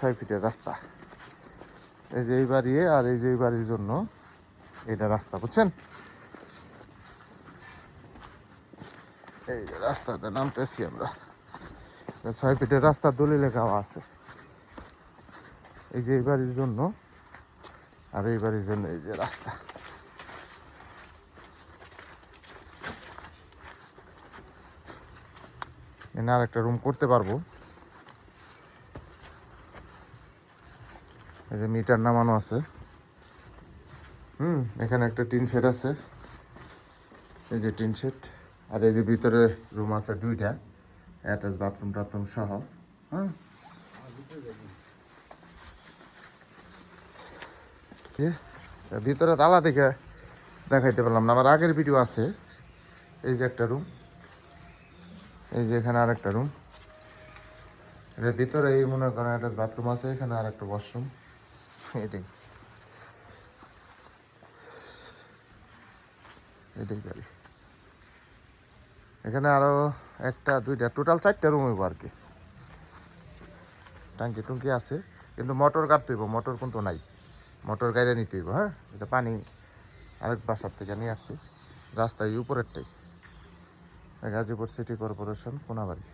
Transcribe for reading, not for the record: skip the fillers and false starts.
6 ফিটের রাস্তা। এই যে এই বাড়ি আর এই যে এই বাড়ির জন্য এটা রাস্তা, বুঝছেন? এই যে রাস্তাতে নামতেছি আমরা। 6 ফিটের রাস্তা দলিলে গাওয়া আছে। এই যে এই বাড়ির জন্য আর এই বাড়ির জন্য এই যে রাস্তা। এখানে আর একটা রুম করতে পারবো। এই যে মিটার নামানো আছে। এখানে একটা টিন শেড আছে, এই যে টিন শেড। আর এই যে ভিতরে রুম আছে 2টা, অ্যাটাচ বাথরুম টাথরুম সহ। হ্যাঁ, ভিতরে তালা দেখে দেখাইতে পারলাম না, আমার আগের ভিডিও আছে। এই যে একটা রুম, এই যে এখানে আর একটা রুম। এর ভিতরে এই মনে করেন অ্যাটাচ বাথরুম আছে, এখানে আর একটা ওয়াশরুম। এটাই এটাই গাড়ি। এখানে আরো 1টা 2টা টোটাল 4টা রুম হইব আর কি। টাঙ্কি টুঙ্কি আছে, কিন্তু মোটর কাটতে হইব, মোটর কিন্তু নাই। মোটর গাড়ি নিতে হইব। হ্যাঁ, এটা পানি আরেক বাসার থেকে নিয়ে আসছি। রাস্তায় উপরেরটাই, গাজীপুর সিটি কর্পোরেশন কোনাবাড়ি।